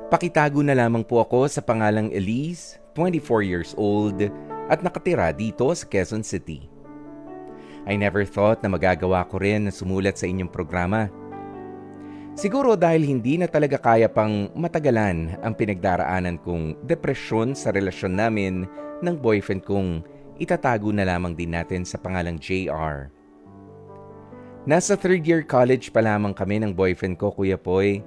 Pakitago na lamang po ako sa pangalang Elise, 24 years old, at nakatira dito sa Quezon City. I never thought na magagawa ko rin na sumulat sa inyong programa. Siguro dahil hindi na talaga kaya pang matagalan ang pinagdaraanan kong depresyon sa relasyon namin ng boyfriend kong itatago na lamang din natin sa pangalang JR. Nasa 3rd year college pa lamang kami ng boyfriend ko, Kuya Poy.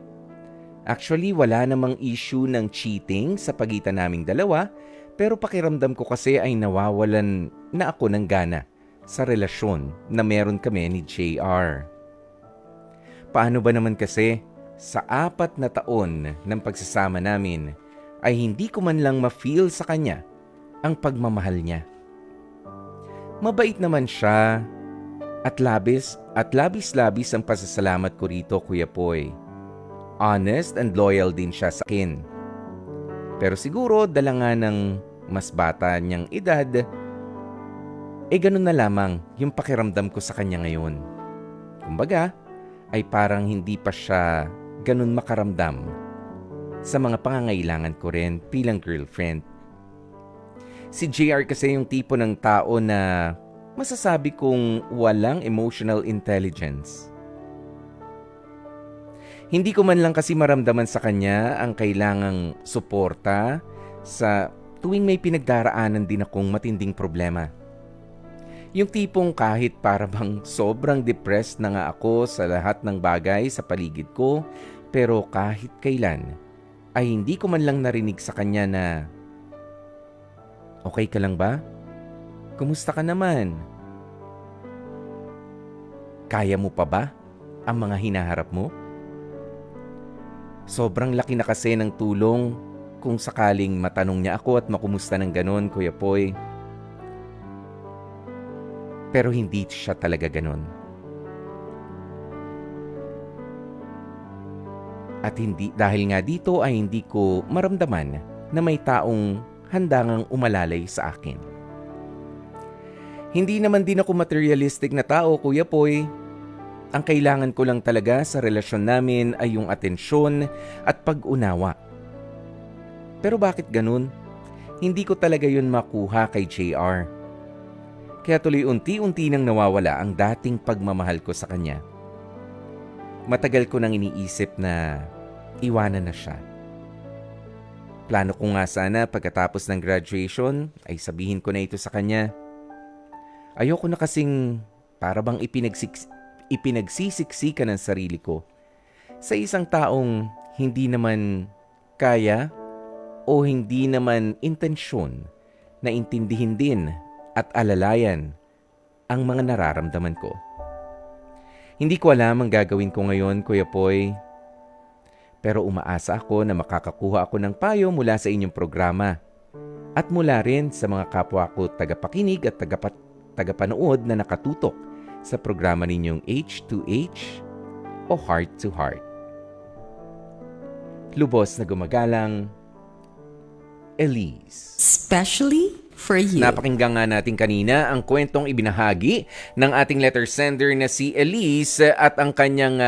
Actually, wala namang issue ng cheating sa pagitan naming dalawa, pero pakiramdam ko kasi ay nawawalan na ako ng gana sa relasyon na meron kami ni JR. Paano ba naman kasi sa 4 na taon ng pagsasama namin ay hindi ko man lang ma-feel sa kanya ang pagmamahal niya. Mabait naman siya at labis-labis ang pasasalamat ko rito, Kuya Poy. Honest and loyal din siya sa akin. Pero siguro dala nga ng mas bata niyang edad, ganun na lamang yung pakiramdam ko sa kanya ngayon. Kumbaga, ay parang hindi pa siya ganun makaramdam sa mga pangangailangan ko rin bilang girlfriend. Si JR kasi yung tipo ng tao na masasabi kong walang emotional intelligence. Hindi ko man lang kasi maramdaman sa kanya ang kailangang suporta sa tuwing may pinagdaraanan din akong matinding problema. Yung tipong kahit para bang sobrang depressed na nga ako sa lahat ng bagay sa paligid ko, pero kahit kailan ay hindi ko man lang narinig sa kanya na, "Okay ka lang ba? Kumusta ka naman? Kaya mo pa ba ang mga hinaharap mo?" Sobrang laki na kasi ng tulong kung sakaling matanong niya ako at makumusta ng ganon, Kuya Poy. Pero hindi siya talaga ganon. At dahil nga dito ay hindi ko maramdaman na may taong handangang umalalay sa akin. Hindi naman din ako materialistic na tao, Kuya Poy. Ang kailangan ko lang talaga sa relasyon namin ay yung atensyon at pag-unawa. Pero bakit ganun? Hindi ko talaga yun makuha kay JR. Kaya tuloy unti-unti nang nawawala ang dating pagmamahal ko sa kanya. Matagal ko nang iniisip na iwanan na siya. Plano ko nga sana pagkatapos ng graduation ay sabihin ko na ito sa kanya. Ayoko na kasing para bang ipinagsisiksikan ng sarili ko sa isang taong hindi naman kaya o hindi naman intensyon na intindihin din at alalayan ang mga nararamdaman ko. Hindi ko alam ang gagawin ko ngayon, Kuya Poy, pero umaasa ako na makakakuha ako ng payo mula sa inyong programa at mula rin sa mga kapwa ko tagapakinig at tagapanood na nakatutok sa programa ninyong H2H o Heart to Heart. Lubos na gumagalang, Elise. Especially for you. Napakinggan nga natin kanina ang kwentong ibinahagi ng ating letter sender na si Elise at ang kanyang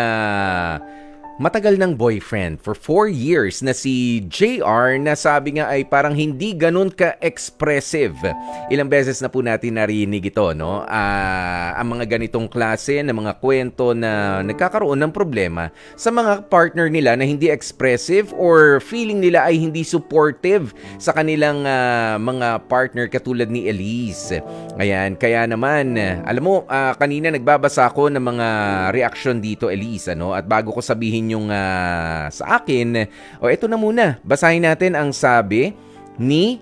matagal ng boyfriend for 4 years na si JR na sabi nga ay parang hindi ganun ka-expressive. Ilang beses na po natin narinig ito, no? Ang mga ganitong klase ng mga kwento na nagkakaroon ng problema sa mga partner nila na hindi expressive or feeling nila ay hindi supportive sa kanilang mga partner katulad ni Elise. Ayan, kaya naman, alam mo, kanina nagbabasa ako ng mga reaction dito, Elise, no? At bago ko sabihin yung sa akin, ito na muna. Basahin natin ang sabi ni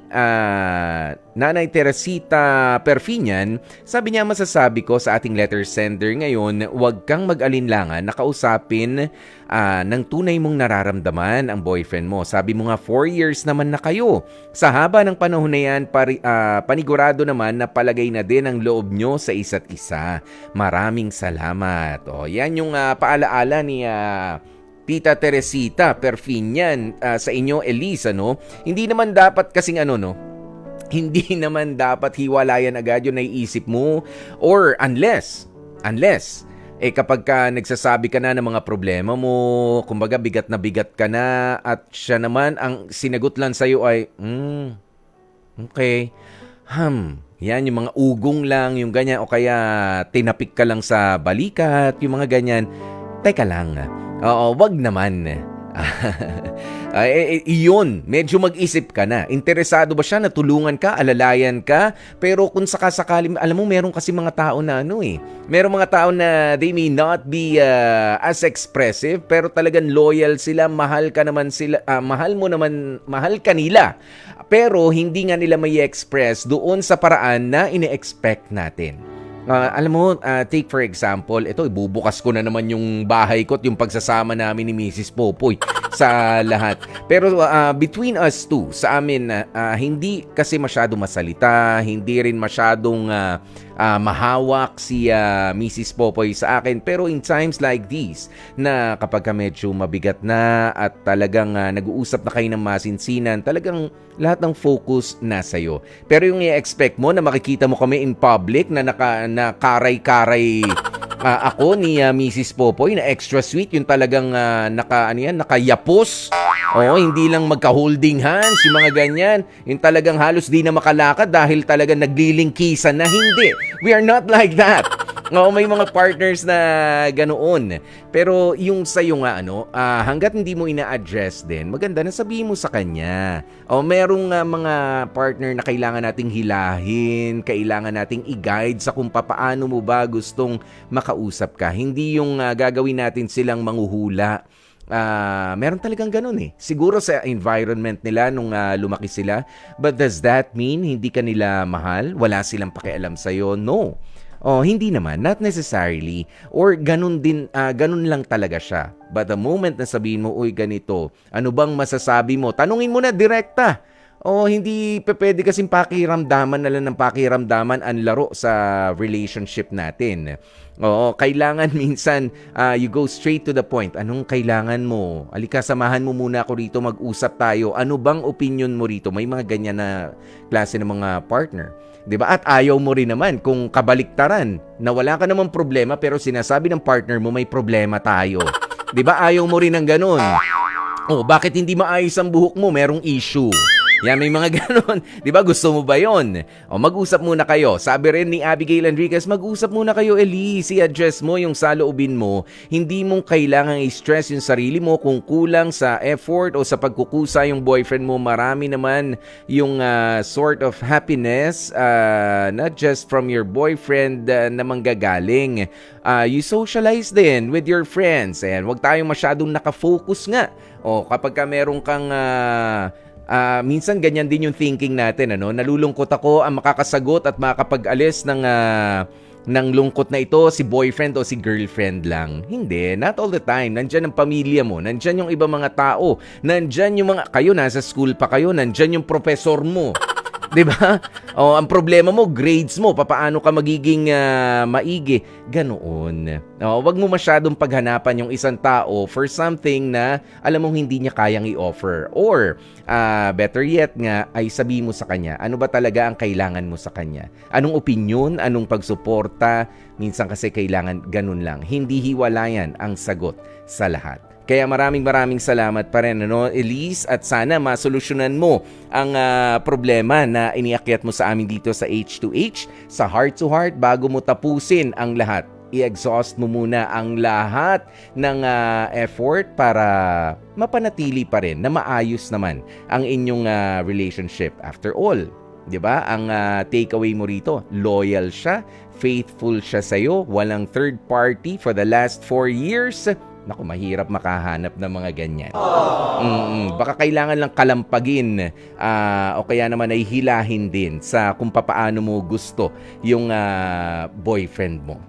Nanay Teresita Perfinian. Sabi niya, masasabi ko sa ating letter sender ngayon, huwag kang mag-alinlangan na kausapin ng tunay mong nararamdaman ang boyfriend mo. Sabi mo nga 4 years naman na kayo. Sa haba ng panahon na yan, panigurado naman na palagay na din ang loob nyo sa isa't isa. Maraming salamat. Yan yung paalaala ni Tita Teresita Perfinian sa inyo, Elisa, no? Hindi naman dapat kasing hindi naman dapat hiwalayan agad yung naiisip mo or unless Kapag ka nagsasabi ka na ng mga problema mo, kumbaga bigat na bigat ka na at siya naman ang sinagot lang sa'yo ay, okay, yan yung mga ugong lang, yung ganyan, o kaya tinapik ka lang sa balikat, yung mga ganyan. Teka lang, oo, wag naman. Iyon, medyo mag-isip ka na. Interesado ba siya na tulungan ka, alalayan ka? Pero kung sakasakali, alam mo, meron kasi mga tao na meron mga tao na they may not be as expressive, pero talagang loyal sila, mahal ka naman sila, mahal ka nila. Pero hindi nga nila may express doon sa paraan na ine-expect natin. Alam mo, take for example, ito, ibubukas ko na naman yung bahay ko at yung pagsasama namin ni Mrs. Popoy sa lahat. Pero between us two, sa amin, hindi kasi masyado masalita, hindi rin masyadong mahawak si Mrs. Popoy sa akin. Pero in times like these, na kapag ka medyo mabigat na at talagang nag-uusap na kayo ng masinsinan, talagang lahat ng focus nasa'yo. Pero yung i-expect mo na makikita mo kami in public na karay-karay ako ni Mrs. Popoy na extra sweet, yung talagang nakayapos. Oo, hindi lang magka-holding hands, yung mga ganyan. Yung talagang halos di na makalakad dahil talagang naglilingkisan na hindi. We are not like that. Oo, may mga partners na ganoon. Pero yung sa'yo nga, hanggat hindi mo ina-address din, maganda na sabihin mo sa kanya. O merong mga partner na kailangan nating hilahin, kailangan nating i-guide sa kung papaano mo ba gustong makausap ka. Hindi yung gagawin natin silang manghuhula. Meron talagang ganun eh. Siguro sa environment nila nung lumaki sila. But does that mean hindi ka nila mahal? Wala silang pakialam sa'yo? No. Hindi naman. Not necessarily. Or ganun lang talaga siya. But the moment na sabihin mo, uy, ganito, ano bang masasabi mo? Tanungin mo na direkta. Hindi pwede kasing pakiramdaman na lang ng pakiramdaman ang laro sa relationship natin. Kailangan minsan you go straight to the point. Anong kailangan mo? Alika, samahan mo muna ako rito, mag-usap tayo. Ano bang opinion mo rito? May mga ganyan na klase ng mga partner. 'Di ba? At ayaw mo rin naman kung kabaliktaran na wala ka namang problema pero sinasabi ng partner mo may problema tayo. 'Di ba? Ayaw mo rin ng ganun. Bakit hindi maayos ang buhok mo? Merong issue. Yan, may mga ganon. Di ba? Gusto mo ba yon? Mag-usap muna kayo. Sabi rin ni Abigail Enriquez, mag-usap muna kayo, Elise. I-address mo yung saloobin mo. Hindi mong kailangang i-stress yung sarili mo kung kulang sa effort o sa pagkukusa yung boyfriend mo. Marami naman yung sort of happiness, not just from your boyfriend na manggagaling. You socialize din with your friends. And huwag tayong masyadong nakafocus nga. Kapag ka meron kang... minsan ganyan din yung thinking natin, nalulungkot ako, ang makakasagot at makakapag-alis ng lungkot na ito si boyfriend o si girlfriend lang. Hindi, not all the time. Nandyan ang pamilya mo, nandyan yung ibang mga tao, nandyan yung kayo nasa school pa kayo, nandyan yung professor mo. 'Di ba? Ang problema mo, grades mo, papaano ka magiging maigi. Ganoon. Wag mo masyadong paghanapan yung isang tao for something na alam mong hindi niya kayang i-offer. Or, better yet nga, ay sabihin mo sa kanya, ano ba talaga ang kailangan mo sa kanya? Anong opinion? Anong pagsuporta? Minsan kasi kailangan ganun lang. Hindi hiwalayan ang sagot sa lahat. Kaya maraming salamat pa rin, Elise, at sana masolusyonan mo ang problema na iniakyat mo sa amin dito sa H2H, sa Heart to Heart, bago mo tapusin ang lahat. I-exhaust mo muna ang lahat ng effort para mapanatili pa rin na maayos naman ang inyong relationship. After all, 'di ba? Ang takeaway mo rito, loyal siya, faithful siya sa'yo, walang third party for the last 4 years. Naku, mahirap makahanap ng mga ganyan. Baka kailangan lang kalampagin o kaya naman ay hilahin din sa kung papaano mo gusto yung boyfriend mo.